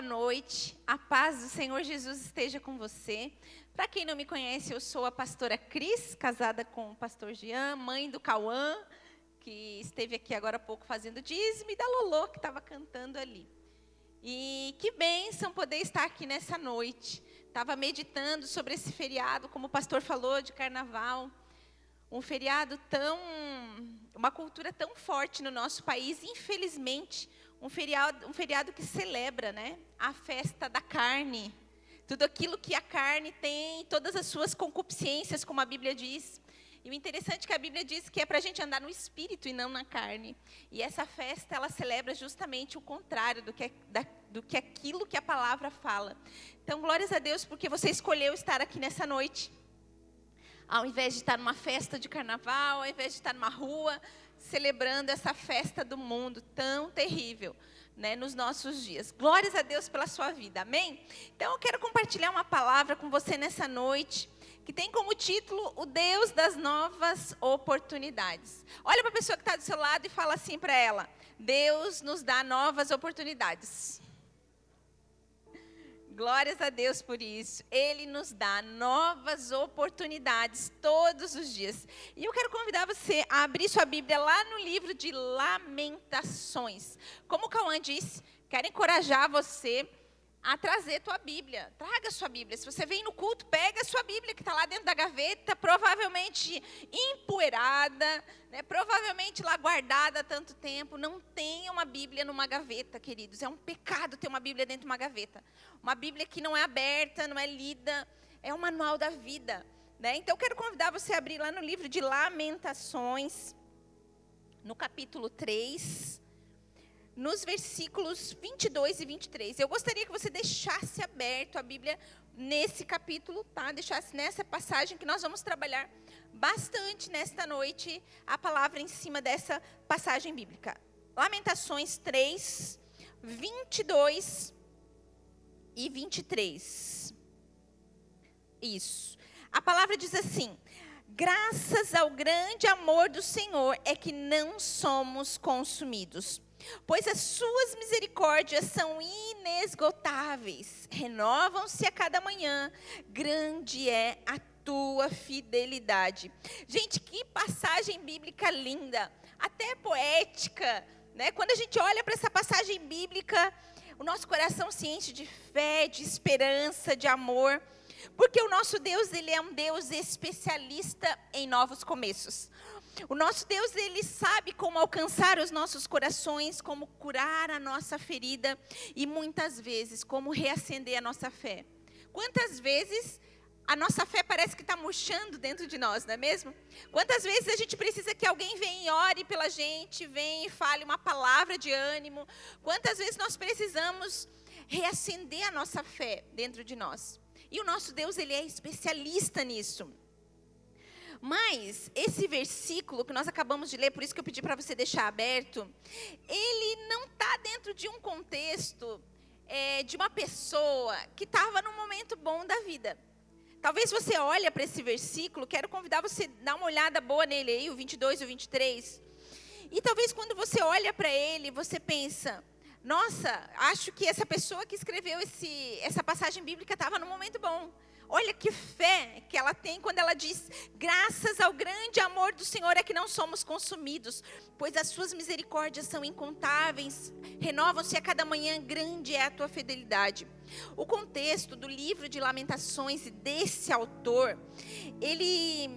boa noite. A paz do Senhor Jesus esteja com você. Para quem não me conhece, eu sou a pastora Cris, casada com o pastor Jean, mãe do Cauã, que esteve aqui agora há pouco fazendo dízimo, e da Lolô, que estava cantando ali. E que bênção poder estar aqui nessa noite. Estava meditando sobre esse feriado, como o pastor falou, de carnaval. Um feriado uma cultura tão forte no nosso país, infelizmente, um feriado que celebra, né, a festa da carne. Tudo aquilo que a carne tem, todas as suas concupiscências, como a Bíblia diz. E o interessante é que a Bíblia diz que é para a gente andar no espírito e não na carne. E essa festa, ela celebra justamente o contrário do que aquilo que a palavra fala. Então, glórias a Deus, porque você escolheu estar aqui nessa noite. Ao invés de estar numa festa de carnaval, ao invés de estar numa rua, celebrando essa festa do mundo tão terrível, né, nos nossos dias. Glórias a Deus pela sua vida, amém? Então eu quero compartilhar uma palavra com você nessa noite, que tem como título, o Deus das novas oportunidades. Olha para a pessoa que está do seu lado e fala assim para ela, Deus nos dá novas oportunidades. Glórias a Deus por isso. Ele nos dá novas oportunidades todos os dias. E eu quero convidar você a abrir sua Bíblia lá no livro de Lamentações. Como o Cauã disse, quero encorajar você a trazer tua Bíblia. Traga a sua Bíblia. Se você vem no culto, pega a sua Bíblia que está lá dentro da gaveta, provavelmente empoeirada, né, provavelmente lá guardada há tanto tempo. Não tenha uma Bíblia numa gaveta, queridos. É um pecado ter uma Bíblia dentro de uma gaveta. Uma Bíblia que não é aberta, não é lida, é o manual da vida, né? Então, eu quero convidar você a abrir lá no livro de Lamentações, no capítulo 3, nos versículos 22 e 23. Eu gostaria que você deixasse aberto a Bíblia nesse capítulo, tá? Deixasse nessa passagem que nós vamos trabalhar bastante nesta noite a palavra em cima dessa passagem bíblica. Lamentações 3, 22 e 23. Isso. A palavra diz assim: graças ao grande amor do Senhor é que não somos consumidos, pois as suas misericórdias são inesgotáveis, renovam-se a cada manhã, grande é a tua fidelidade. Gente, que passagem bíblica linda, até poética, né? Quando a gente olha para essa passagem bíblica, o nosso coração se enche de fé, de esperança, de amor, porque o nosso Deus, ele é um Deus especialista em novos começos. O nosso Deus, ele sabe como alcançar os nossos corações, como curar a nossa ferida e muitas vezes como reacender a nossa fé. Quantas vezes a nossa fé parece que está murchando dentro de nós, não é mesmo? Quantas vezes a gente precisa que alguém venha e ore pela gente, venha e fale uma palavra de ânimo. Quantas vezes nós precisamos reacender a nossa fé dentro de nós. E o nosso Deus, ele é especialista nisso. Mas esse versículo que nós acabamos de ler, por isso que eu pedi para você deixar aberto, ele não está dentro de um contexto de uma pessoa que estava num momento bom da vida. Talvez você olhe para esse versículo, quero convidar você a dar uma olhada boa nele aí, o 22 e o 23. E talvez quando você olha para ele, você pensa, nossa, acho que essa pessoa que escreveu essa passagem bíblica estava num momento bom. Olha que fé que ela tem quando ela diz, graças ao grande amor do Senhor é que não somos consumidos, pois as suas misericórdias são incontáveis, renovam-se a cada manhã, grande é a tua fidelidade. O contexto do livro de Lamentações e desse autor, ele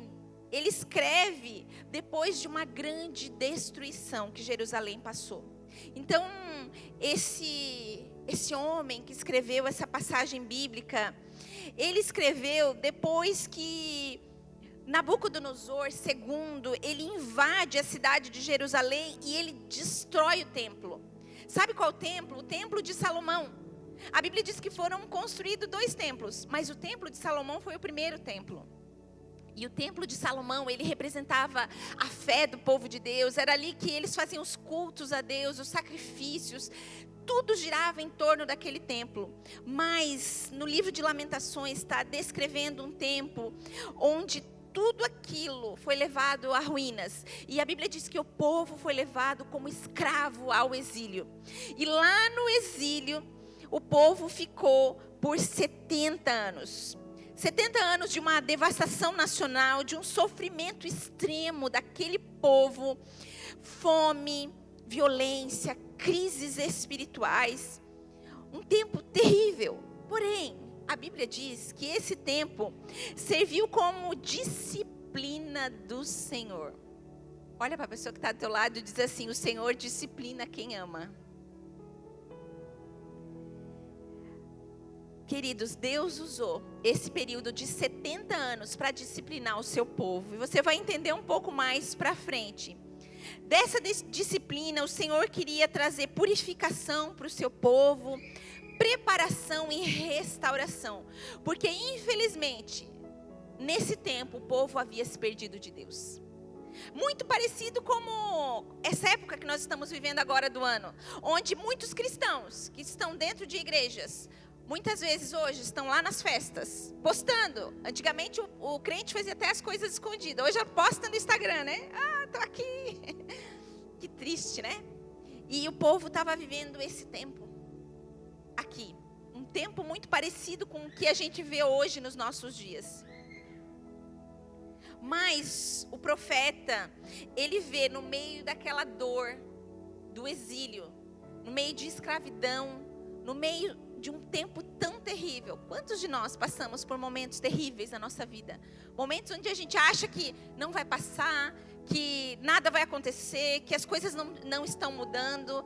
escreve depois de uma grande destruição que Jerusalém passou. Então, esse homem que escreveu essa passagem bíblica, ele escreveu depois que Nabucodonosor II, ele invade a cidade de Jerusalém e ele destrói o templo. Sabe qual templo? O templo de Salomão. A Bíblia diz que foram construídos 2 templos, mas o templo de Salomão foi o primeiro templo. E o templo de Salomão, ele representava a fé do povo de Deus. Era ali que eles faziam os cultos a Deus, os sacrifícios. Tudo girava em torno daquele templo. Mas no livro de Lamentações está descrevendo um tempo onde tudo aquilo foi levado a ruínas. E a Bíblia diz que o povo foi levado como escravo ao exílio. E lá no exílio, o povo ficou por 70 anos. 70 anos de uma devastação nacional, de um sofrimento extremo daquele povo, fome, violência, crises espirituais, um tempo terrível. Porém, a Bíblia diz que esse tempo serviu como disciplina do Senhor. Olha para a pessoa que está do teu lado e diz assim: o Senhor disciplina quem ama. Queridos, Deus usou esse período de 70 anos para disciplinar o seu povo. E você vai entender um pouco mais para frente. Dessa disciplina, o Senhor queria trazer purificação para o seu povo, preparação e restauração. Porque, infelizmente, nesse tempo, o povo havia se perdido de Deus. Muito parecido como essa época que nós estamos vivendo agora do ano, onde muitos cristãos que estão dentro de igrejas, muitas vezes hoje estão lá nas festas, postando. Antigamente o crente fazia até as coisas escondidas. Hoje posta no Instagram, né? Ah, tô aqui. Que triste, né? E o povo estava vivendo esse tempo aqui. Um tempo muito parecido com o que a gente vê hoje nos nossos dias. Mas o profeta, ele vê no meio daquela dor, do exílio, no meio de escravidão, no meio de um tempo tão terrível. Quantos de nós passamos por momentos terríveis na nossa vida? Momentos onde a gente acha que não vai passar, que nada vai acontecer, que as coisas não estão mudando.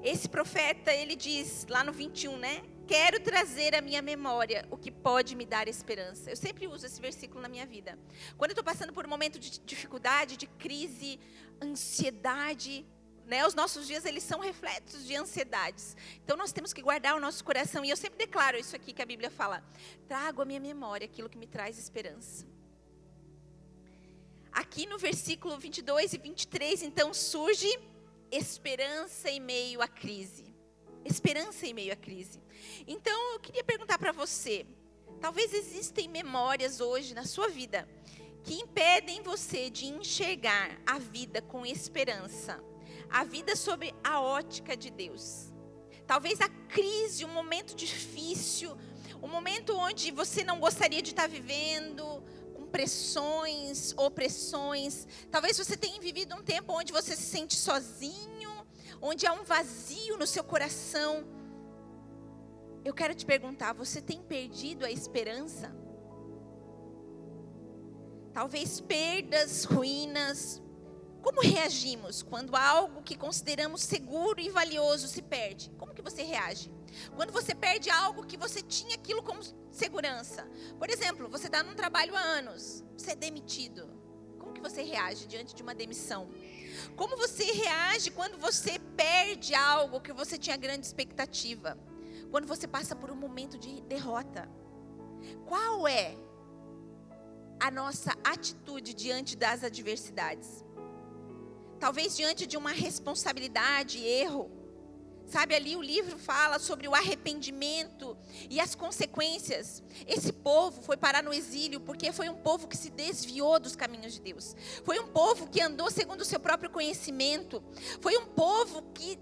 Esse profeta, ele diz lá no 21, né? Quero trazer à minha memória o que pode me dar esperança. Eu sempre uso esse versículo na minha vida. Quando eu estou passando por um momento de dificuldade, de crise, ansiedade, né? Os nossos dias, eles são reflexos de ansiedades. Então, nós temos que guardar o nosso coração. E eu sempre declaro isso aqui que a Bíblia fala. Trago à minha memória aquilo que me traz esperança. Aqui no versículo 22 e 23, então, surge esperança em meio à crise. Esperança em meio à crise. Então, eu queria perguntar para você. Talvez existem memórias hoje na sua vida que impedem você de enxergar a vida com esperança. A vida sob a ótica de Deus. Talvez a crise, um momento difícil, um momento onde você não gostaria de estar vivendo, com pressões, opressões. Talvez você tenha vivido um tempo onde você se sente sozinho, onde há um vazio no seu coração. Eu quero te perguntar, você tem perdido a esperança? Talvez perdas, ruínas. Como reagimos quando algo que consideramos seguro e valioso se perde? Como que você reage? Quando você perde algo que você tinha aquilo como segurança. Por exemplo, você está num trabalho há anos, você é demitido. Como que você reage diante de uma demissão? Como você reage quando você perde algo que você tinha grande expectativa? Quando você passa por um momento de derrota? Qual é a nossa atitude diante das adversidades? Talvez diante de uma responsabilidade, erro. Sabe, ali o livro fala sobre o arrependimento e as consequências. Esse povo foi parar no exílio porque foi um povo que se desviou dos caminhos de Deus. Foi um povo que andou segundo o seu próprio conhecimento. Foi um povo que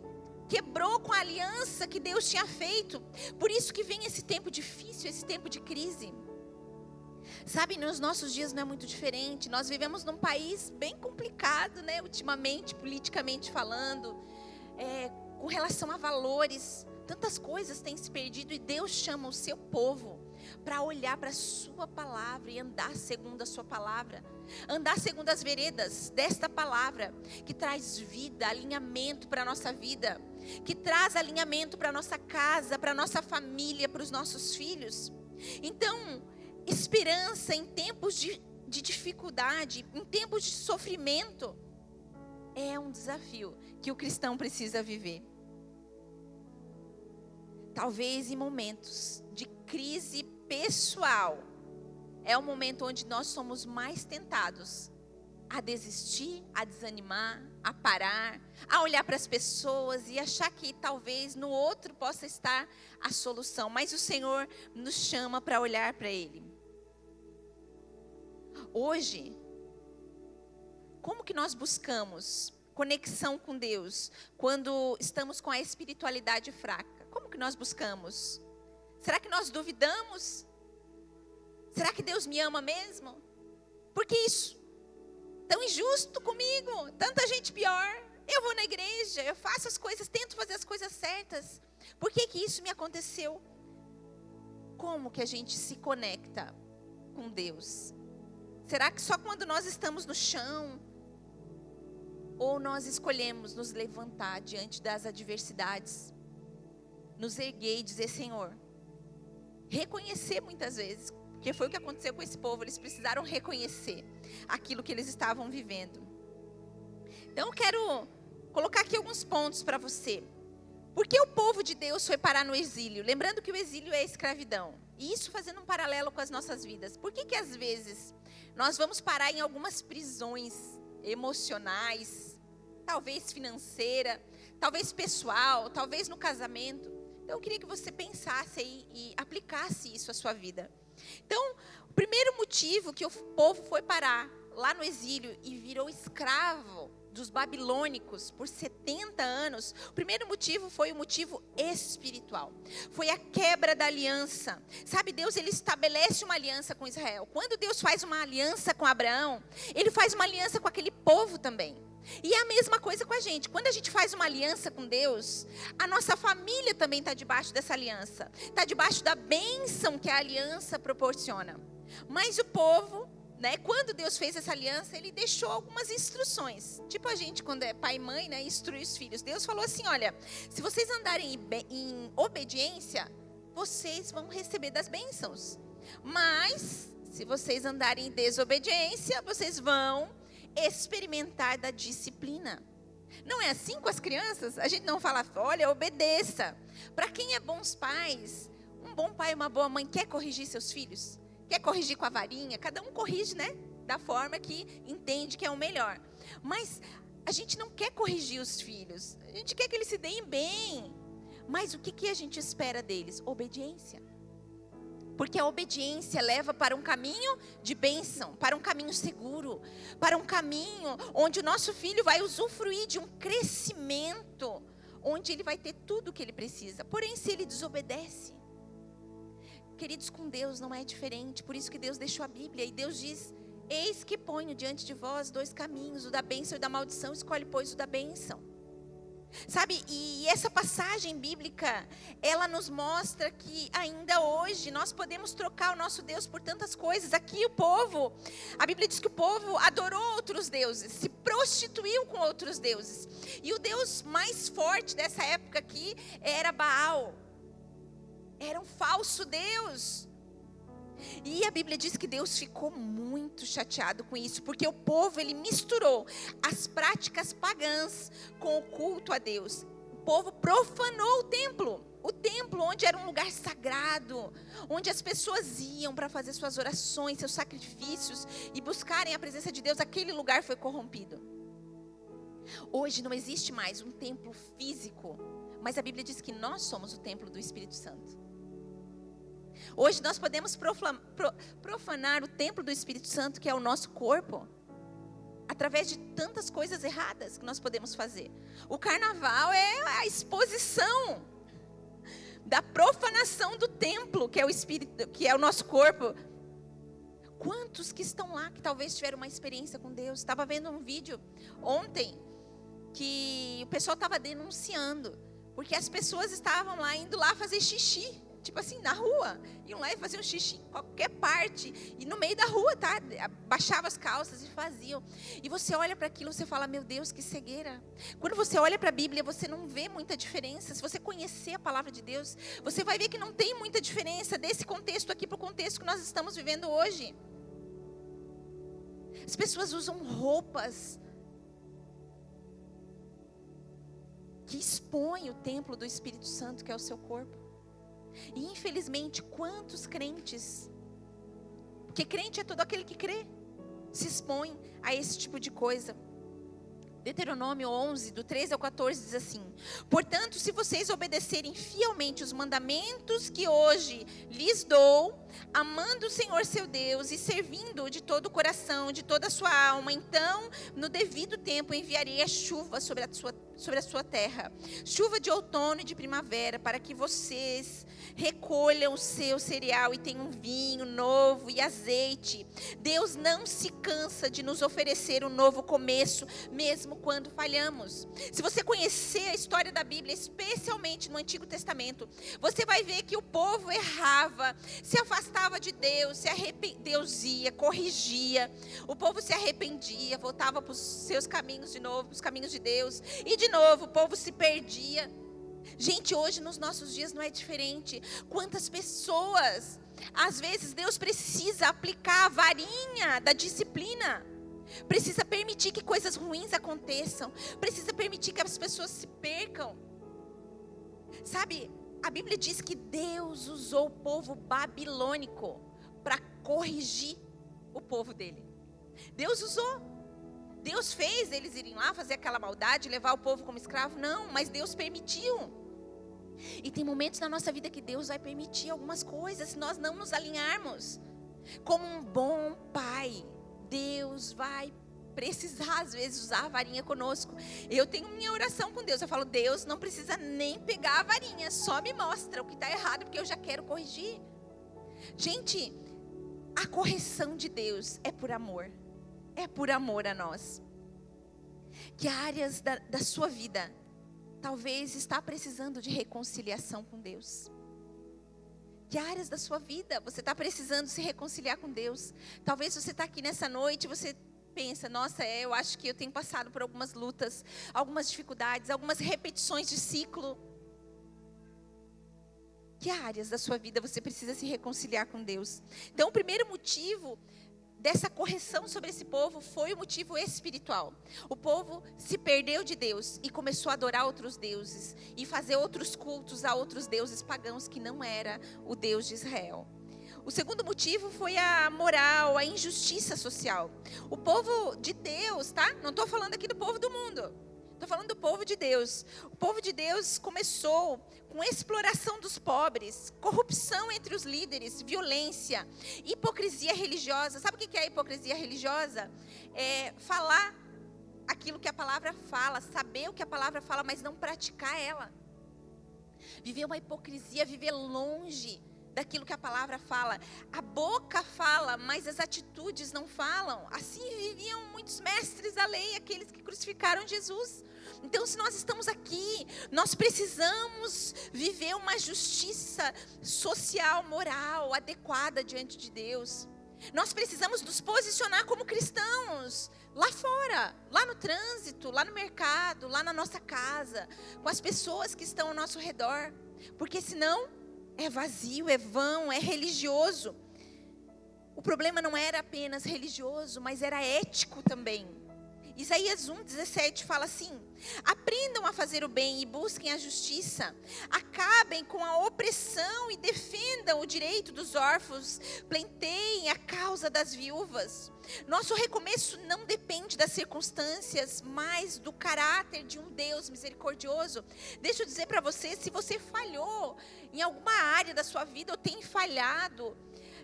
quebrou com a aliança que Deus tinha feito. Por isso que vem esse tempo difícil, esse tempo de crise. Sabe, nos nossos dias não é muito diferente. Nós vivemos num país bem complicado, né? Ultimamente, politicamente falando, com relação a valores. Tantas coisas têm se perdido e Deus chama o seu povo para olhar para a sua palavra e andar segundo a sua palavra. Andar segundo as veredas desta palavra, que traz vida, alinhamento para a nossa vida, que traz alinhamento para a nossa casa, para a nossa família, para os nossos filhos. Então, esperança em tempos de dificuldade, em tempos de sofrimento, é um desafio que o cristão precisa viver. Talvez em momentos de crise pessoal, é o momento onde nós somos mais tentados a desistir, a desanimar, a parar, a olhar para as pessoas e achar que talvez no outro possa estar a solução. Mas o Senhor nos chama para olhar para Ele. Hoje, como que nós buscamos conexão com Deus quando estamos com a espiritualidade fraca? Como que nós buscamos? Será que nós duvidamos? Será que Deus me ama mesmo? Por que isso? Tão injusto comigo, tanta gente pior. Eu vou na igreja, eu faço as coisas, tento fazer as coisas certas. Por que que isso me aconteceu? Como que a gente se conecta com Deus? Será que só quando nós estamos no chão? Ou nós escolhemos nos levantar diante das adversidades? Nos erguer e dizer, Senhor, reconhecer muitas vezes, porque foi o que aconteceu com esse povo, eles precisaram reconhecer aquilo que eles estavam vivendo. Então eu quero colocar aqui alguns pontos para você. Por que o povo de Deus foi parar no exílio? Lembrando que o exílio é a escravidão. E isso fazendo um paralelo com as nossas vidas. Por que que às vezes nós vamos parar em algumas prisões emocionais, talvez financeira, talvez pessoal, talvez no casamento? Então eu queria que você pensasse aí e aplicasse isso à sua vida. Então, o primeiro motivo que o povo foi parar lá no exílio e virou escravo dos babilônicos por 70 anos, o primeiro motivo foi o motivo espiritual. Foi a quebra da aliança. Sabe, Deus, ele estabelece uma aliança com Israel. Quando Deus faz uma aliança com Abraão, ele faz uma aliança com aquele povo também. E é a mesma coisa com a gente. Quando a gente faz uma aliança com Deus, a nossa família também está debaixo dessa aliança. Está debaixo da bênção que a aliança proporciona. Mas o povo, quando Deus fez essa aliança, ele deixou algumas instruções. Tipo a gente, quando é pai e mãe, instrui os filhos. Deus falou assim, olha, se vocês andarem em obediência, vocês vão receber das bênçãos. Mas, se vocês andarem em desobediência, vocês vão experimentar da disciplina. Não é assim com as crianças? A gente não fala, olha, obedeça. Para quem é bons pais, um bom pai e uma boa mãe quer corrigir seus filhos? Quer corrigir com a varinha? Cada um corrige, da forma que entende que é o melhor. Mas a gente não quer corrigir os filhos. A gente quer que eles se deem bem. Mas o que a gente espera deles? Obediência. Porque a obediência leva para um caminho de bênção, para um caminho seguro, para um caminho onde o nosso filho vai usufruir de um crescimento, onde ele vai ter tudo o que ele precisa. Porém, se ele desobedece, queridos, com Deus não é diferente. Por isso que Deus deixou a Bíblia. E Deus diz, eis que ponho diante de vós 2 caminhos, o da bênção e da maldição. Escolhe, pois, o da bênção. Sabe, e essa passagem bíblica, ela nos mostra que ainda hoje nós podemos trocar o nosso Deus por tantas coisas. Aqui a Bíblia diz que o povo adorou outros deuses, se prostituiu com outros deuses. E o Deus mais forte dessa época aqui era Baal. Era um falso Deus. E a Bíblia diz que Deus ficou muito chateado com isso, porque o povo, ele misturou as práticas pagãs com o culto a Deus. O povo profanou o templo onde era um lugar sagrado, onde as pessoas iam para fazer suas orações, seus sacrifícios e buscarem a presença de Deus. Aquele lugar foi corrompido. Hoje não existe mais um templo físico, mas a Bíblia diz que nós somos o templo do Espírito Santo. Hoje nós podemos profanar o templo do Espírito Santo, que é o nosso corpo, através de tantas coisas erradas que nós podemos fazer. O carnaval é a exposição da profanação do templo, que é o Espírito, que é o nosso corpo. Quantos que estão lá que talvez tiveram uma experiência com Deus? Estava vendo um vídeo ontem que o pessoal estava denunciando, porque as pessoas estavam lá indo lá fazer xixi. Tipo assim, na rua, iam lá e faziam xixi em qualquer parte, e no meio da rua, tá? Baixava as calças e faziam. E você olha para aquilo e você fala, meu Deus, que cegueira. Quando você olha para a Bíblia, você não vê muita diferença. Se você conhecer a palavra de Deus, você vai ver que não tem muita diferença desse contexto aqui para o contexto que nós estamos vivendo hoje. As pessoas usam roupas que expõem o templo do Espírito Santo, que é o seu corpo. E infelizmente, quantos crentes, porque crente é todo aquele que crê, se expõe a esse tipo de coisa. Deuteronômio 11, do 13 ao 14, diz assim: portanto, se vocês obedecerem fielmente os mandamentos que hoje lhes dou, amando o Senhor seu Deus e servindo-o de todo o coração, de toda a sua alma, então, no devido tempo, enviarei a chuva sobre a sua terra, chuva de outono e de primavera, para que vocês recolham o seu cereal e tenham vinho novo e azeite. Deus não se cansa de nos oferecer um novo começo, mesmo quando falhamos. Se você conhecer a história da Bíblia, especialmente no Antigo Testamento, você vai ver que o povo errava, se afastava de Deus, Deus ia, corrigia, o povo se arrependia, voltava para os seus caminhos de novo, para os caminhos de Deus, e de novo o povo se perdia. Gente, hoje nos nossos dias não é diferente. Quantas pessoas, às vezes Deus precisa aplicar a varinha da disciplina, precisa permitir que coisas ruins aconteçam, precisa permitir que as pessoas se percam. Sabe, a Bíblia diz que Deus usou o povo babilônico para corrigir o povo dele. Deus usou. Deus fez eles irem lá fazer aquela maldade, levar o povo como escravo? Não, mas Deus permitiu. E tem momentos na nossa vida que Deus vai permitir algumas coisas, se nós não nos alinharmos. Como um bom pai, Deus vai precisar às vezes usar a varinha conosco. Eu tenho minha oração com Deus, eu falo: Deus, não precisa nem pegar a varinha, só me mostra o que está errado, porque eu já quero corrigir. Gente, a correção de Deus é por amor. É por amor a nós. Que áreas da sua vida talvez está precisando de reconciliação com Deus? Que áreas da sua vida você está precisando se reconciliar com Deus? Talvez você está aqui nessa noite e você pensa: nossa, eu acho que eu tenho passado por algumas lutas, algumas dificuldades, algumas repetições de ciclo. Que áreas da sua vida você precisa se reconciliar com Deus? Então, o primeiro motivo dessa correção sobre esse povo foi o motivo espiritual. O povo se perdeu de Deus e começou a adorar outros deuses e fazer outros cultos a outros deuses pagãos que não era o Deus de Israel. O segundo motivo foi a moral, a injustiça social. O povo de Deus, tá? Não estou falando aqui do povo do mundo. Estou falando do povo de Deus. O povo de Deus começou com exploração dos pobres, corrupção entre os líderes, violência, hipocrisia religiosa. Sabe o que é a hipocrisia religiosa? É falar aquilo que a palavra fala, saber o que a palavra fala, mas não praticar ela. Viver uma hipocrisia, viver longe daquilo que a palavra fala. A boca fala, mas as atitudes não falam. Assim viviam muitos mestres da lei, aqueles que crucificaram Jesus. Então, se nós estamos aqui, nós precisamos viver uma justiça social, moral, adequada diante de Deus. Nós precisamos nos posicionar como cristãos, lá fora, lá no trânsito, lá no mercado, lá na nossa casa, com as pessoas que estão ao nosso redor. Porque senão é vazio, é vão, é religioso. O problema não era apenas religioso, mas era ético também. Isaías 1,17 fala assim: aprendam a fazer o bem e busquem a justiça, acabem com a opressão e defendam o direito dos órfãos, pleiteiem a causa das viúvas. Nosso recomeço não depende das circunstâncias, mas do caráter de um Deus misericordioso. Deixa eu dizer para você, se você falhou em alguma área da sua vida ou tem falhado,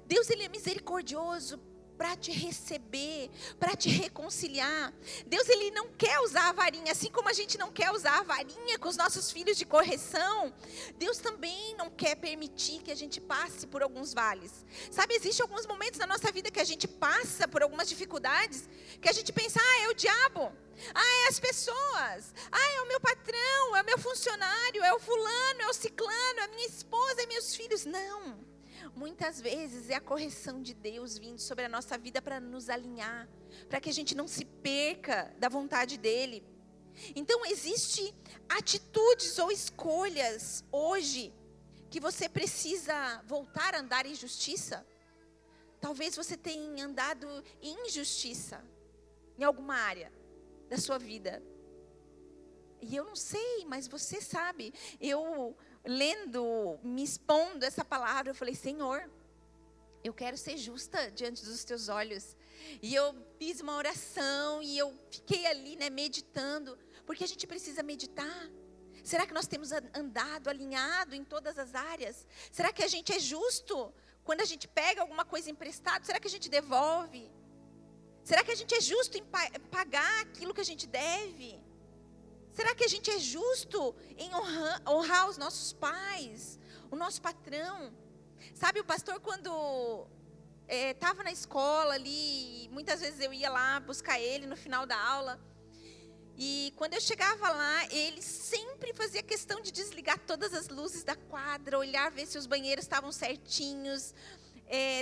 Deus, Ele é misericordioso para te receber, para te reconciliar. Deus, Ele não quer usar a varinha, assim como a gente não quer usar a varinha com os nossos filhos de correção. Deus também não quer permitir que a gente passe por alguns vales. Sabe, existem alguns momentos na nossa vida que a gente passa por algumas dificuldades, que a gente pensa: é o diabo, é as pessoas, é o meu patrão, é o meu funcionário, é o fulano, é o ciclano, é a minha esposa, é meus filhos. Não. Muitas vezes é a correção de Deus vindo sobre a nossa vida para nos alinhar, para que a gente não se perca da vontade dEle. Então, existem atitudes ou escolhas hoje que você precisa voltar a andar em justiça. Talvez você tenha andado em injustiça em alguma área da sua vida. E eu não sei, mas você sabe. Eu lendo, me expondo essa palavra, eu falei: Senhor, Eu quero ser justa diante dos teus olhos. E eu fiz uma oração e eu fiquei ali, meditando. Porque a gente precisa meditar. Será que nós temos andado alinhado em todas as áreas? Será que a gente é justo quando a gente pega alguma coisa emprestada? Será que a gente devolve? Será que a gente é justo em pagar aquilo que a gente deve? Será que a gente é justo em honrar os nossos pais, o nosso patrão? Sabe, o pastor, quando estava na escola ali, muitas vezes eu ia lá buscar ele no final da aula. E quando eu chegava lá, ele sempre fazia questão de desligar todas as luzes da quadra, olhar, ver se os banheiros estavam certinhos,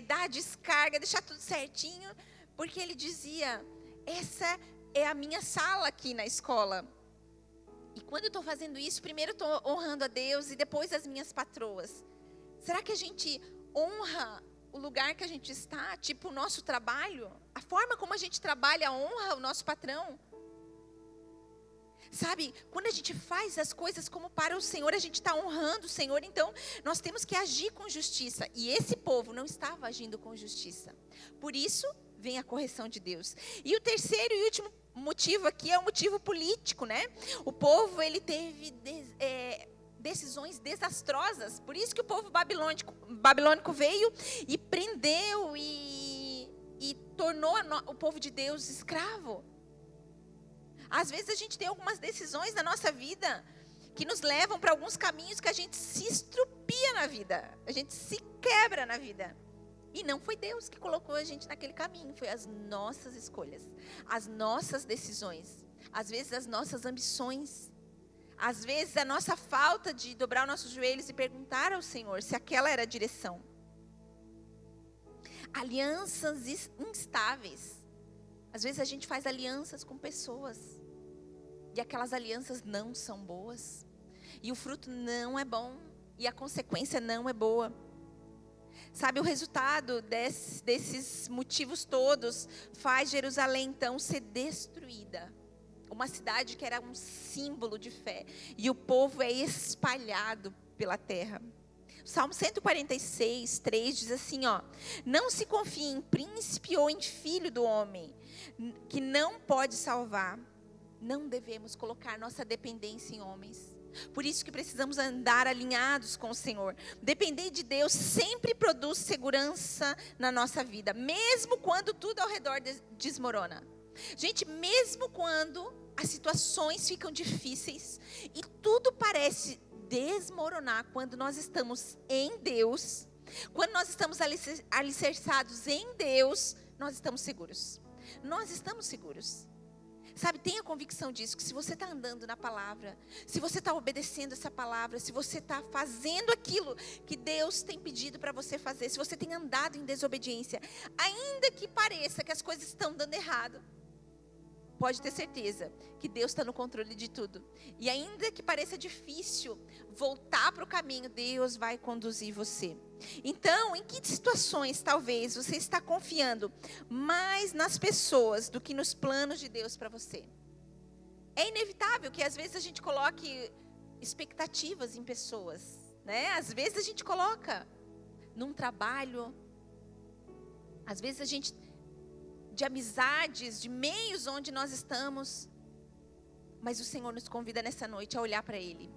dar a descarga, deixar tudo certinho. Porque ele dizia, essa é a minha sala aqui na escola. E quando eu estou fazendo isso, primeiro eu estou honrando a Deus e depois as minhas patroas. Será que a gente honra o lugar que a gente está? Tipo o nosso trabalho? A forma como a gente trabalha honra o nosso patrão? Sabe, quando a gente faz as coisas como para o Senhor, a gente está honrando o Senhor, então nós temos que agir com justiça. E esse povo não estava agindo com justiça. Por isso, vem a correção de Deus. E o terceiro e último motivo aqui é o motivo político, O povo, ele teve decisões desastrosas. Por isso que o povo babilônico veio e prendeu e tornou o povo de Deus escravo. Às vezes a gente tem algumas decisões na nossa vida que nos levam para alguns caminhos que a gente se estrupia na vida. A gente se quebra na vida. E não foi Deus que colocou a gente naquele caminho. Foi as nossas escolhas. As nossas decisões. Às vezes as nossas ambições. Às vezes a nossa falta de dobrar os nossos joelhos e perguntar ao Senhor se aquela era a direção. Alianças instáveis. Às vezes a gente faz alianças com pessoas e aquelas alianças não são boas. E o fruto não é bom e a consequência não é boa. Sabe, o resultado desses motivos todos faz Jerusalém então ser destruída. Uma cidade que era um símbolo de fé. E o povo é espalhado pela terra. Salmo 146, 3 diz assim, não se confie em príncipe ou em filho do homem, que não pode salvar. Não devemos colocar nossa dependência em homens. Por isso que precisamos andar alinhados com o Senhor. Depender de Deus sempre produz segurança na nossa vida, mesmo quando tudo ao redor desmorona. Gente, mesmo quando as situações ficam difíceis e tudo parece desmoronar, quando nós estamos em Deus, quando nós estamos alicerçados em Deus, nós estamos seguros. Nós estamos seguros. Sabe, tenha convicção disso, que se você está andando na palavra, se você está obedecendo essa palavra, se você está fazendo aquilo que Deus tem pedido para você fazer, se você tem andado em desobediência, ainda que pareça que as coisas estão dando errado, pode ter certeza que Deus está no controle de tudo. E ainda que pareça difícil voltar para o caminho, Deus vai conduzir você. Então, em que situações talvez você está confiando mais nas pessoas do que nos planos de Deus para você? É inevitável que às vezes a gente coloque expectativas em pessoas, Às vezes a gente coloca num trabalho, às vezes a gente... de amizades, de meios onde nós estamos. Mas o Senhor nos convida nessa noite a olhar para Ele.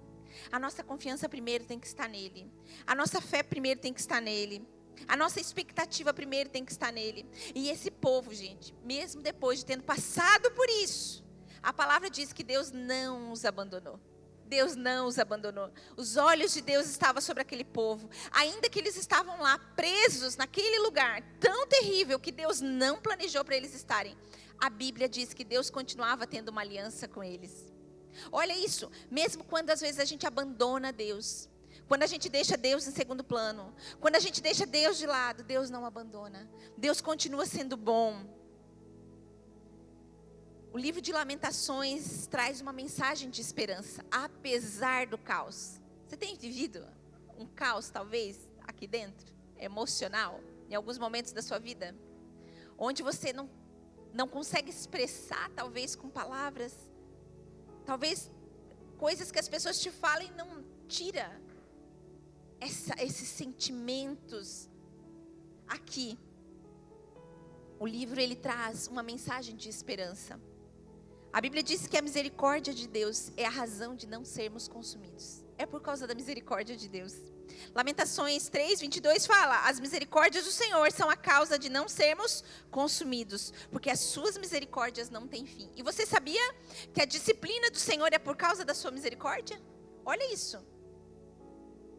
A nossa confiança primeiro tem que estar nele. A nossa fé primeiro tem que estar nele. A nossa expectativa primeiro tem que estar nele. E esse povo, gente, mesmo depois de tendo passado por isso, a palavra diz que Deus não os abandonou. Deus não os abandonou. Os olhos de Deus estavam sobre aquele povo. Ainda que eles estavam lá presos naquele lugar tão terrível que Deus não planejou para eles estarem. A Bíblia diz que Deus continuava tendo uma aliança com eles. Olha isso, mesmo quando às vezes a gente abandona Deus, quando a gente deixa Deus em segundo plano, quando a gente deixa Deus de lado, Deus não abandona. Deus continua sendo bom. O livro de Lamentações traz uma mensagem de esperança, apesar do caos. Você tem vivido um caos, talvez, aqui dentro, emocional, em alguns momentos da sua vida? Onde você não consegue expressar, talvez, com palavras. Talvez, coisas que as pessoas te falem não tira esses sentimentos. aqui, o livro ele traz uma mensagem de esperança. A Bíblia diz que a misericórdia de Deus é a razão de não sermos consumidos. É por causa da misericórdia de Deus. Lamentações 3:22 fala: as misericórdias do Senhor são a causa de não sermos consumidos, porque as suas misericórdias não têm fim. E você sabia que a disciplina do Senhor é por causa da sua misericórdia? Olha isso.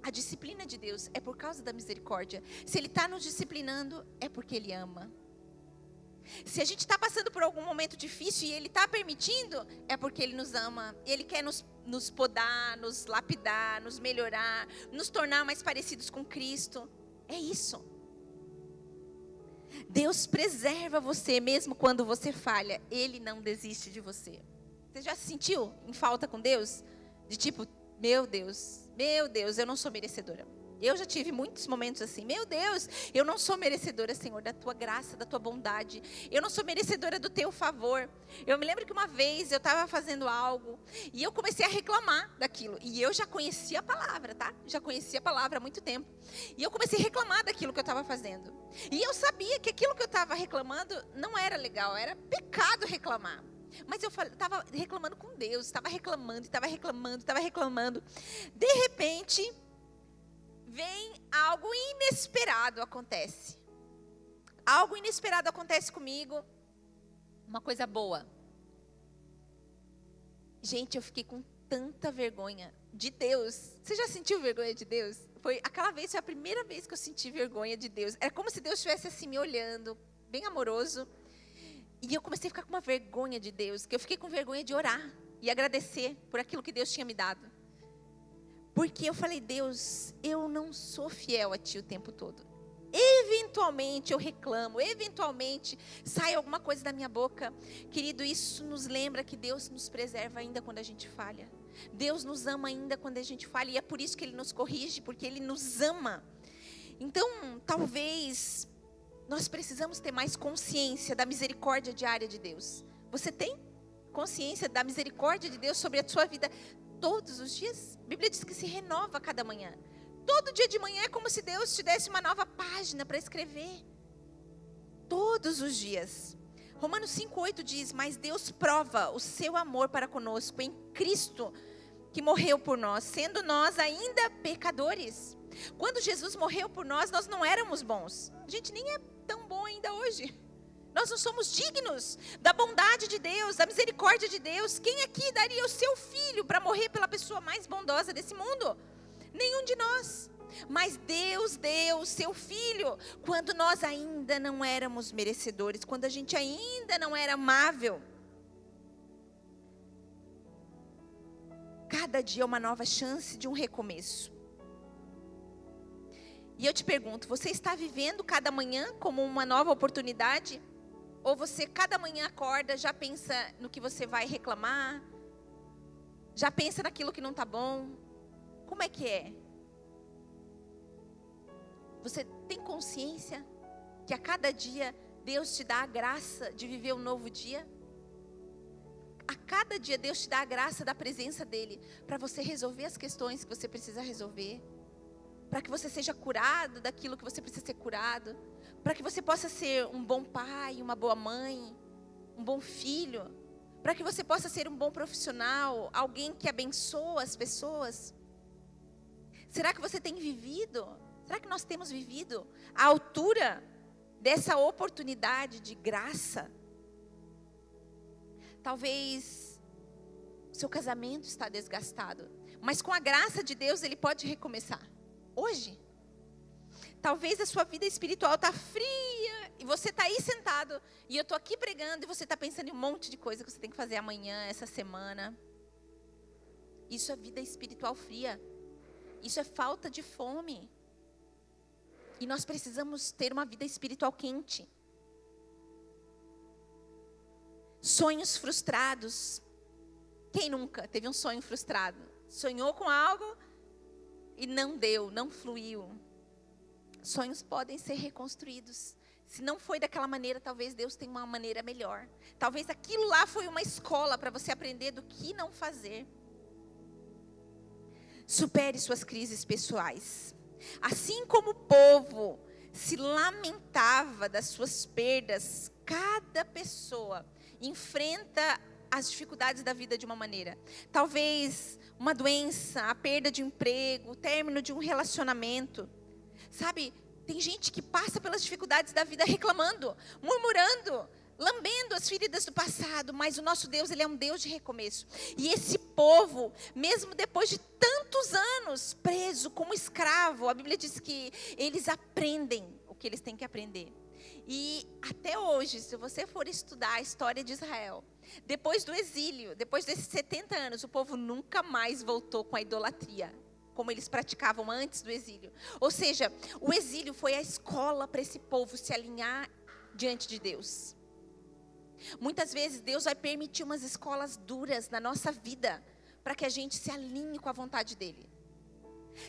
A disciplina de Deus é por causa da misericórdia. Se Ele está nos disciplinando, é porque Ele ama. Se a gente está passando por algum momento difícil e Ele está permitindo, é porque Ele nos ama. Ele quer nos podar, nos lapidar, nos melhorar, nos tornar mais parecidos com Cristo. É isso. Deus preserva você mesmo quando você falha. Ele não desiste de você. Você já se sentiu em falta com Deus? De tipo, meu Deus, eu não sou merecedora. Eu já tive muitos momentos assim. Meu Deus, eu não sou merecedora, Senhor, da Tua graça, da Tua bondade. Eu não sou merecedora do Teu favor. Eu me lembro que uma vez eu estava fazendo algo e eu comecei a reclamar daquilo. E eu já conhecia a palavra, tá? Já conhecia a palavra há muito tempo. E eu comecei a reclamar daquilo que eu estava fazendo. E eu sabia que aquilo que eu estava reclamando não era legal, era pecado reclamar. Mas eu estava reclamando com Deus, estava reclamando. De repente, vem algo inesperado acontece. Algo inesperado acontece comigo. Uma coisa boa. Gente, eu fiquei com tanta vergonha de Deus. Você já sentiu vergonha de Deus? Foi a primeira vez que eu senti vergonha de Deus. Era como se Deus estivesse assim me olhando, bem amoroso. E eu comecei a ficar com uma vergonha de Deus, que eu fiquei com vergonha de orar e agradecer por aquilo que Deus tinha me dado. Porque eu falei, Deus, eu não sou fiel a Ti o tempo todo. Eventualmente eu reclamo, eventualmente sai alguma coisa da minha boca. Querido, isso nos lembra que Deus nos preserva ainda quando a gente falha. Deus nos ama ainda quando a gente falha. E é por isso que Ele nos corrige, porque Ele nos ama. Então, talvez nós precisamos ter mais consciência da misericórdia diária de Deus. Você tem consciência da misericórdia de Deus sobre a sua vida todos os dias? A Bíblia diz que se renova a cada manhã. Todo dia de manhã é como se Deus te desse uma nova página para escrever. Todos os dias. Romanos 5:8 diz: mas Deus prova o seu amor para conosco em Cristo, que morreu por nós, sendo nós ainda pecadores. Quando Jesus morreu por nós, nós não éramos bons. A gente nem é tão bom ainda hoje. Nós não somos dignos da bondade de Deus, da misericórdia de Deus. Quem aqui daria o seu filho para morrer pela pessoa mais bondosa desse mundo? Nenhum de nós. Mas Deus deu o seu filho quando nós ainda não éramos merecedores, quando a gente ainda não era amável. Cada dia é uma nova chance de um recomeço. E eu te pergunto, você está vivendo cada manhã como uma nova oportunidade? Ou você cada manhã acorda, já pensa no que você vai reclamar? Já pensa naquilo que não está bom? Como é que é? Você tem consciência que a cada dia Deus te dá a graça de viver um novo dia? A cada dia Deus te dá a graça da presença dEle para você resolver as questões que você precisa resolver. Para que você seja curado daquilo que você precisa ser curado. Para que você possa ser um bom pai, uma boa mãe, um bom filho. Para que você possa ser um bom profissional, alguém que abençoa as pessoas. Será que você tem vivido? Será que nós temos vivido à altura dessa oportunidade de graça? Talvez o seu casamento está desgastado, mas com a graça de Deus ele pode recomeçar. Hoje, talvez a sua vida espiritual está fria e você está aí sentado e eu estou aqui pregando e você está pensando em um monte de coisa que você tem que fazer amanhã, essa semana. Isso é vida espiritual fria. Isso é falta de fome. E nós precisamos ter uma vida espiritual quente. Sonhos frustrados. Quem nunca teve um sonho frustrado? Sonhou com algo e não deu, não fluiu. Sonhos podem ser reconstruídos. Se não foi daquela maneira, talvez Deus tenha uma maneira melhor. Talvez aquilo lá foi uma escola para você aprender do que não fazer. Supere suas crises pessoais. Assim como o povo se lamentava das suas perdas. Cada pessoa enfrenta as dificuldades da vida de uma maneira. Talvez uma doença, a perda de um emprego, o término de um relacionamento. Sabe, tem gente que passa pelas dificuldades da vida reclamando, murmurando, lambendo as feridas do passado, mas o nosso Deus, Ele é um Deus de recomeço. E esse povo, mesmo depois de tantos anos preso como escravo, a Bíblia diz que eles aprendem o que eles têm que aprender. E até hoje, se você for estudar a história de Israel, depois do exílio, depois desses 70 anos, o povo nunca mais voltou com a idolatria, como eles praticavam antes do exílio. Ou seja, o exílio foi a escola para esse povo se alinhar diante de Deus. Muitas vezes Deus vai permitir umas escolas duras na nossa vida, para que a gente se alinhe com a vontade dEle.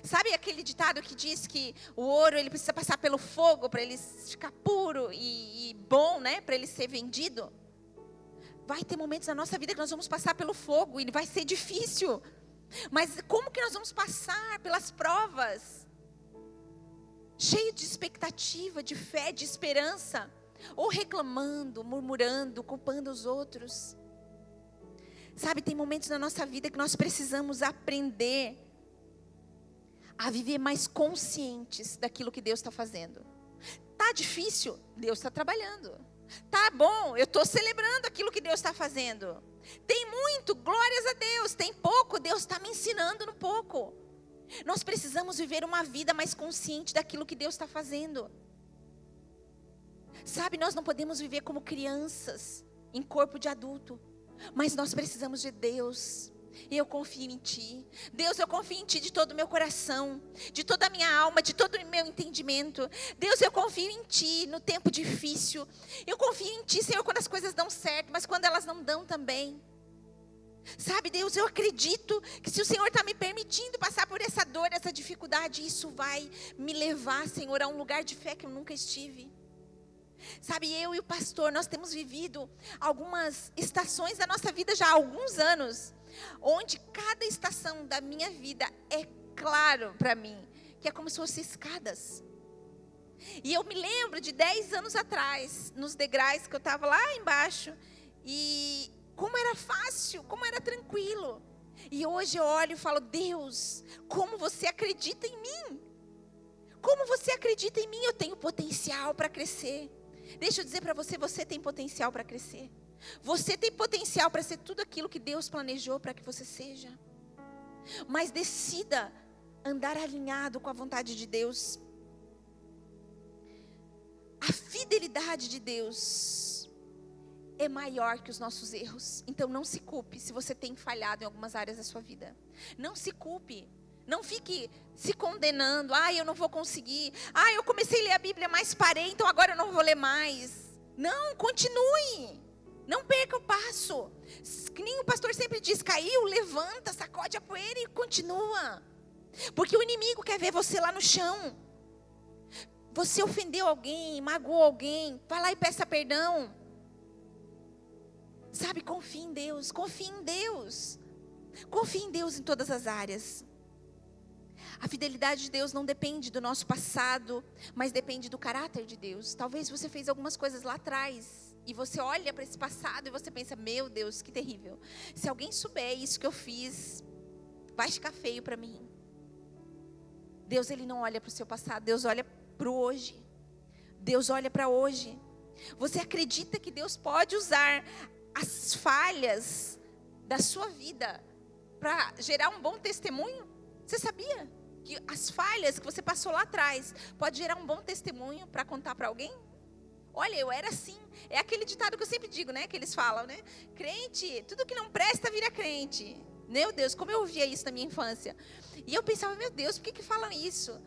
Sabe aquele ditado que diz que o ouro ele precisa passar pelo fogo para ele ficar puro e bom, né? Para ele ser vendido? Vai ter momentos na nossa vida que nós vamos passar pelo fogo e vai ser difícil. Mas como que nós vamos passar pelas provas? Cheio de expectativa, de fé, de esperança. Ou reclamando, murmurando, culpando os outros. Sabe, tem momentos na nossa vida que nós precisamos aprender a viver mais conscientes daquilo que Deus está fazendo. Tá difícil? Deus está trabalhando. Tá bom, eu estou celebrando aquilo que Deus está fazendo. Tem muito, glórias a Deus. Tem pouco, Deus está me ensinando no pouco. Nós precisamos viver uma vida mais consciente daquilo que Deus está fazendo. Sabe, nós não podemos viver como crianças em corpo de adulto, mas nós precisamos de Deus. E eu confio em Ti. Deus, eu confio em Ti de todo o meu coração, de toda a minha alma, de todo o meu entendimento. Deus, eu confio em Ti no tempo difícil. Eu confio em Ti, Senhor, quando as coisas dão certo, mas quando elas não dão também. Sabe, Deus, eu acredito que se o Senhor está me permitindo passar por essa dor, essa dificuldade, isso vai me levar, Senhor, a um lugar de fé que eu nunca estive. Sabe, eu e o pastor, nós temos vivido algumas estações da nossa vida já há alguns anos, onde cada estação da minha vida é claro para mim, que é como se fossem escadas. E eu me lembro de 10 anos atrás, nos degraus que eu estava lá embaixo, e como era fácil, como era tranquilo. E hoje eu olho e falo, Deus, como você acredita em mim? Como você acredita em mim? Eu tenho potencial para crescer. Deixa eu dizer para você, você tem potencial para crescer. Você tem potencial para ser tudo aquilo que Deus planejou para que você seja. Mas decida andar alinhado com a vontade de Deus. A fidelidade de Deus é maior que os nossos erros. Então não se culpe se você tem falhado em algumas áreas da sua vida. Não se culpe. Não fique se condenando. Eu não vou conseguir. Eu comecei a ler a Bíblia, mas parei, então agora eu não vou ler mais. Não, continue. Não perca o passo. Que nem o pastor sempre diz, caiu, levanta, sacode a poeira e continua. Porque o inimigo quer ver você lá no chão. Você ofendeu alguém, magoou alguém, vai lá e peça perdão. Sabe, confie em Deus, confie em Deus. Confie em Deus em todas as áreas. A fidelidade de Deus não depende do nosso passado, mas depende do caráter de Deus. Talvez você fez algumas coisas lá atrás, e você olha para esse passado e você pensa, meu Deus, que terrível. Se alguém souber isso que eu fiz, vai ficar feio para mim. Deus, Ele não olha para o seu passado, Deus olha para o hoje. Deus olha para hoje. Você acredita que Deus pode usar as falhas da sua vida para gerar um bom testemunho? Você sabia que as falhas que você passou lá atrás pode gerar um bom testemunho para contar para alguém? Olha, eu era assim. É aquele ditado que eu sempre digo, né? Que eles falam, né? Crente, tudo que não presta vira crente. Meu Deus, como eu ouvia isso na minha infância. E eu pensava, meu Deus, por que falam isso?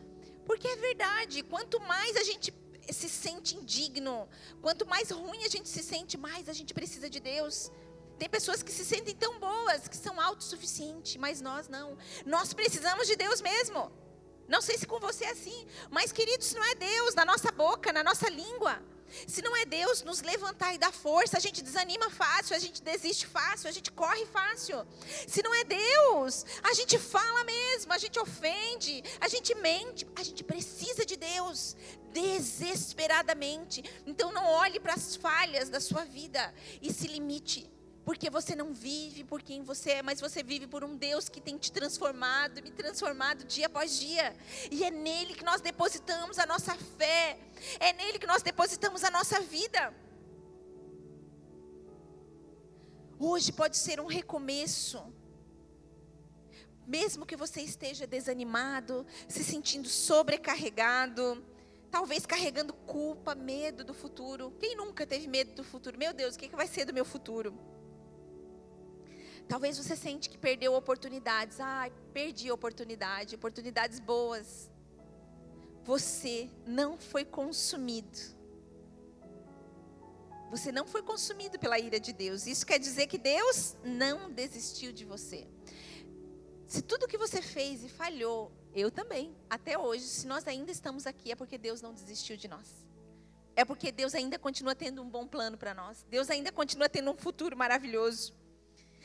Porque é verdade. Quanto mais a gente se sente indigno, quanto mais ruim a gente se sente, mais a gente precisa de Deus. Tem pessoas que se sentem tão boas, que são autossuficientes, mas nós não. Nós precisamos de Deus mesmo. Não sei se com você é assim, mas queridos, se não é Deus na nossa boca, na nossa língua, se não é Deus nos levantar e dar força, a gente desanima fácil, a gente desiste fácil, a gente corre fácil. Se não é Deus, a gente fala mesmo, a gente ofende, a gente mente. A gente precisa de Deus. desesperadamente. Então não olhe para as falhas da sua vida e se limite. Porque você não vive por quem você é, mas você vive por um Deus que tem te transformado, me transformado dia após dia. E é nele que nós depositamos a nossa fé. É nele que nós depositamos a nossa vida. Hoje pode ser um recomeço. Mesmo que você esteja desanimado, se sentindo sobrecarregado, talvez carregando culpa, medo do futuro. Quem nunca teve medo do futuro? Meu Deus, o que vai ser do meu futuro? Talvez você sente que perdeu oportunidades. Perdi oportunidades boas. Você não foi consumido. Você não foi consumido pela ira de Deus. Isso quer dizer que Deus não desistiu de você. Se tudo que você fez e falhou, eu também, até hoje, se nós ainda estamos aqui, é porque Deus não desistiu de nós. É porque Deus ainda continua tendo um bom plano para nós. Deus ainda continua tendo um futuro maravilhoso.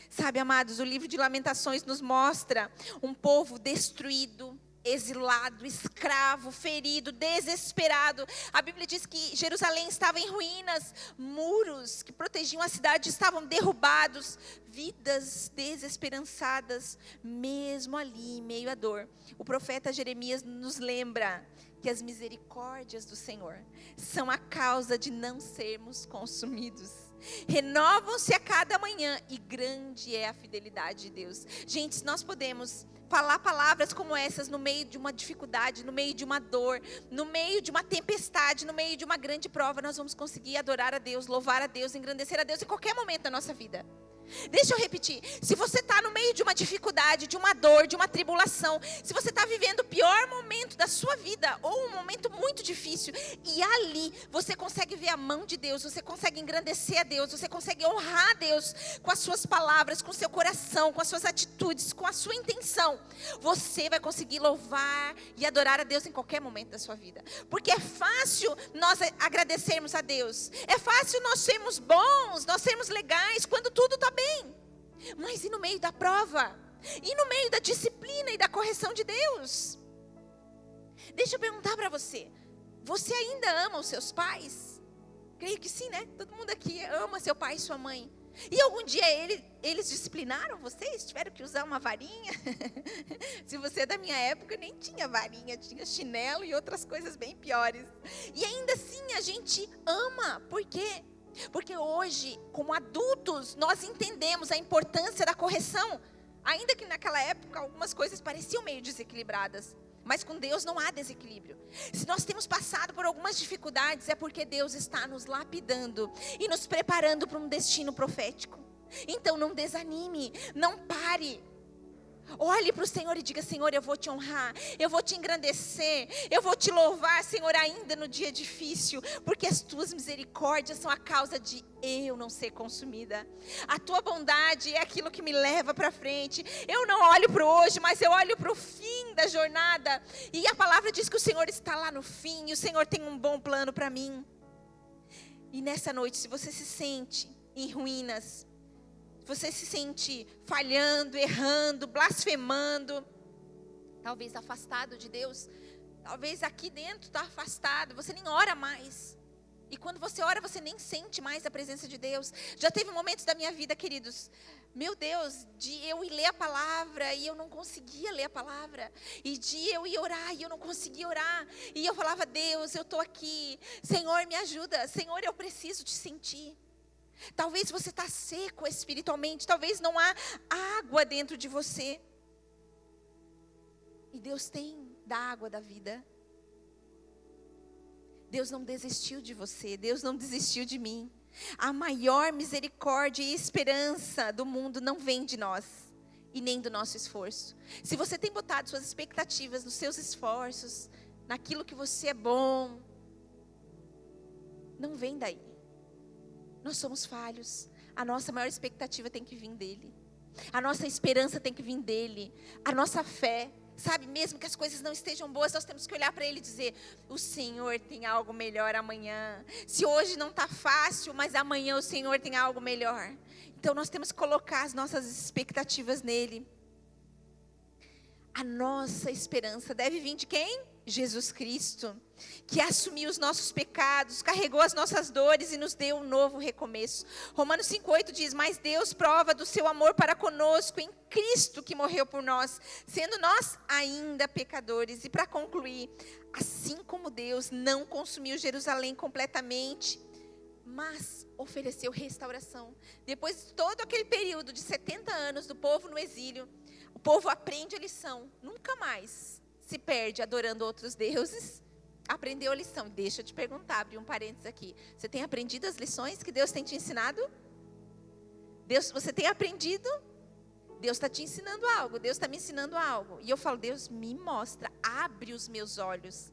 Sabe, amados, o livro de Lamentações nos mostra um povo destruído, exilado, escravo, ferido, desesperado. A Bíblia diz que Jerusalém estava em ruínas, muros que protegiam a cidade estavam derrubados, vidas desesperançadas, mesmo ali em meio à dor. O profeta Jeremias nos lembra que as misericórdias do Senhor são a causa de não sermos consumidos. Renovam-se a cada manhã e grande é a fidelidade de Deus. Gente, se nós podemos falar palavras como essas no meio de uma dificuldade, no meio de uma dor, no meio de uma tempestade, no meio de uma grande prova, nós vamos conseguir adorar a Deus, louvar a Deus, engrandecer a Deus em qualquer momento da nossa vida. Deixa eu repetir, se você está no meio de uma dificuldade, de uma dor, de uma tribulação, se você está vivendo o pior momento da sua vida, ou um momento muito difícil, e ali você consegue ver a mão de Deus, você consegue engrandecer a Deus, você consegue honrar a Deus com as suas palavras, com o seu coração, com as suas atitudes, com a sua intenção, você vai conseguir louvar e adorar a Deus em qualquer momento da sua vida, porque é fácil nós agradecermos a Deus, é fácil nós sermos bons, nós sermos legais, quando tudo está bem. Mas e no meio da prova? E no meio da disciplina e da correção de Deus? Deixa eu perguntar para você. Você ainda ama os seus pais? Creio que sim, né? Todo mundo aqui ama seu pai e sua mãe. E algum dia eles disciplinaram vocês? Tiveram que usar uma varinha? Se você é da minha época, nem tinha varinha. Tinha chinelo e outras coisas bem piores. E ainda assim a gente ama. Por quê? Porque hoje, como adultos, nós entendemos a importância da correção. Ainda que naquela época algumas coisas pareciam meio desequilibradas. Mas com Deus não há desequilíbrio. Se nós temos passado por algumas dificuldades, é porque Deus está nos lapidando e nos preparando para um destino profético. Então não desanime, não pare. Olhe para o Senhor e diga: Senhor, eu vou te honrar, eu vou te engrandecer, eu vou te louvar, Senhor, ainda no dia difícil, porque as tuas misericórdias são a causa de eu não ser consumida. A tua bondade é aquilo que me leva para frente. Eu não olho para o hoje, mas eu olho para o fim da jornada. E a palavra diz que o Senhor está lá no fim, e o Senhor tem um bom plano para mim. E nessa noite, se você se sente em ruínas, você se sente falhando, errando, blasfemando, talvez afastado de Deus, talvez aqui dentro está afastado, você nem ora mais. E quando você ora, você nem sente mais a presença de Deus. Já teve momentos da minha vida, queridos, meu Deus, de eu ir ler a palavra e eu não conseguia ler a palavra. E de eu ir orar e eu não conseguia orar. E eu falava: Deus, eu estou aqui, Senhor, me ajuda, Senhor, eu preciso te sentir. Talvez você está seco espiritualmente, talvez não há água dentro de você. E Deus tem da água da vida. Deus não desistiu de você, Deus não desistiu de mim. A maior misericórdia e esperança do mundo não vem de nós e nem do nosso esforço. Se você tem botado suas expectativas nos seus esforços, naquilo que você é bom, não vem daí. Nós somos falhos. A nossa maior expectativa tem que vir dele. A nossa esperança tem que vir dele. A nossa fé, sabe, mesmo que as coisas não estejam boas, nós temos que olhar para ele e dizer: o Senhor tem algo melhor amanhã. Se hoje não está fácil, mas amanhã o Senhor tem algo melhor. Então nós temos que colocar as nossas expectativas nele. A nossa esperança deve vir de quem? Jesus Cristo, que assumiu os nossos pecados, carregou as nossas dores e nos deu um novo recomeço. Romanos 5,8 diz: mas Deus prova do seu amor para conosco em Cristo que morreu por nós, sendo nós ainda pecadores. E para concluir, assim como Deus não consumiu Jerusalém completamente, mas ofereceu restauração. Depois de todo aquele período de 70 anos do povo no exílio, o povo aprende a lição, nunca mais se perde adorando outros deuses. Aprendeu a lição. Deixa eu te perguntar, abrir um parênteses aqui. Você tem aprendido as lições que Deus tem te ensinado? Você tem aprendido? Deus está te ensinando algo, Deus está me ensinando algo. E eu falo, Deus me mostra, abre os meus olhos.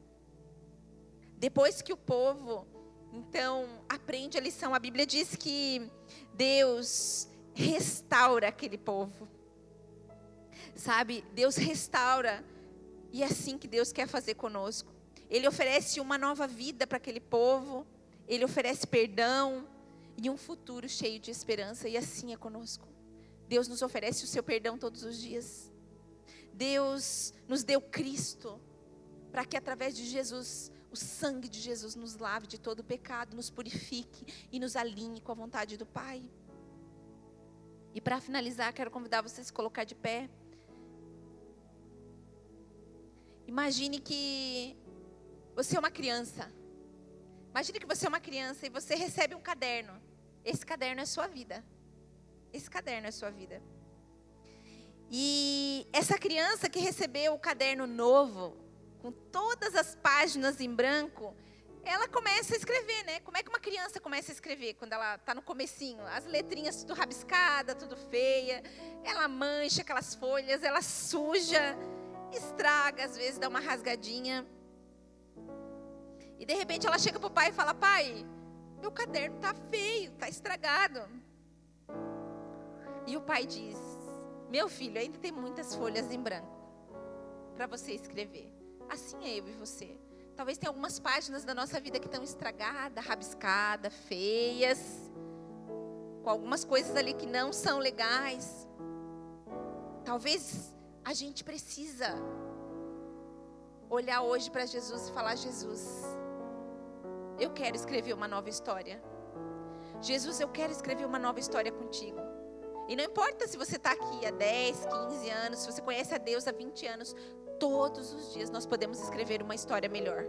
Depois que o povo, então, aprende a lição, a Bíblia diz que Deus restaura aquele povo. Sabe, Deus restaura. E é assim que Deus quer fazer conosco. Ele oferece uma nova vida para aquele povo. Ele oferece perdão e um futuro cheio de esperança. E assim é conosco. Deus nos oferece o seu perdão todos os dias. Deus nos deu Cristo para que através de Jesus, o sangue de Jesus nos lave de todo pecado, nos purifique e nos alinhe com a vontade do Pai. E para finalizar, quero convidar você a se colocar de pé. Imagine que você é uma criança. Imagine que você é uma criança e você recebe um caderno. Esse caderno é sua vida. Esse caderno é sua vida. E essa criança que recebeu o caderno novo, com todas as páginas em branco, ela começa a escrever, né? Como é que uma criança começa a escrever quando ela está no comecinho? As letrinhas tudo rabiscada, tudo feia. Ela mancha aquelas folhas, ela suja, estraga, às vezes dá uma rasgadinha. E de repente ela chega para o pai e fala: pai, meu caderno está feio, está estragado. E o pai diz: meu filho, ainda tem muitas folhas em branco para você escrever. Assim é eu e você. Talvez tenha algumas páginas da nossa vida que estão estragadas, rabiscadas, feias, com algumas coisas ali que não são legais. Talvez a gente precisa olhar hoje para Jesus e falar: Jesus, eu quero escrever uma nova história. Jesus, eu quero escrever uma nova história contigo. E não importa se você está aqui há 10, 15 anos, se você conhece a Deus há 20 anos, todos os dias nós podemos escrever uma história melhor.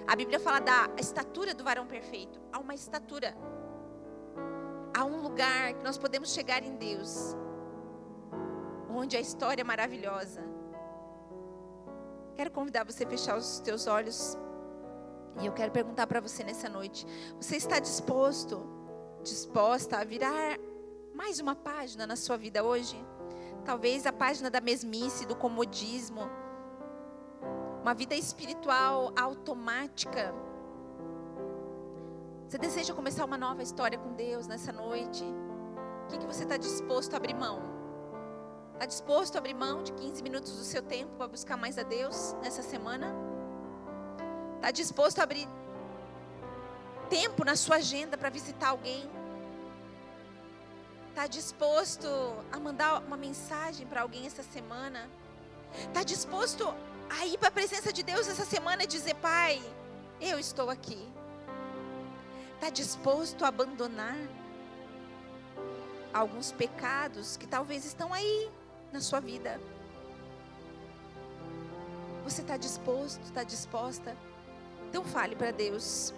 A Bíblia fala da estatura do varão perfeito. Há uma estatura. Há um lugar que nós podemos chegar em Deus, onde a história é maravilhosa. Quero convidar você a fechar os teus olhos. E eu quero perguntar para você nessa noite: você está disposta a virar mais uma página na sua vida hoje? Talvez a página da mesmice, do comodismo. Uma vida espiritual automática. Você deseja começar uma nova história com Deus nessa noite? O que você está disposto a abrir mão? Está disposto a abrir mão de 15 minutos do seu tempo para buscar mais a Deus nessa semana? Está disposto a abrir tempo na sua agenda para visitar alguém? Está disposto a mandar uma mensagem para alguém essa semana? Está disposto a ir para a presença de Deus essa semana e dizer: pai, eu estou aqui? Está disposto a abandonar alguns pecados que talvez estão aí na sua vida? Você está disposto, está disposta? Então fale para Deus.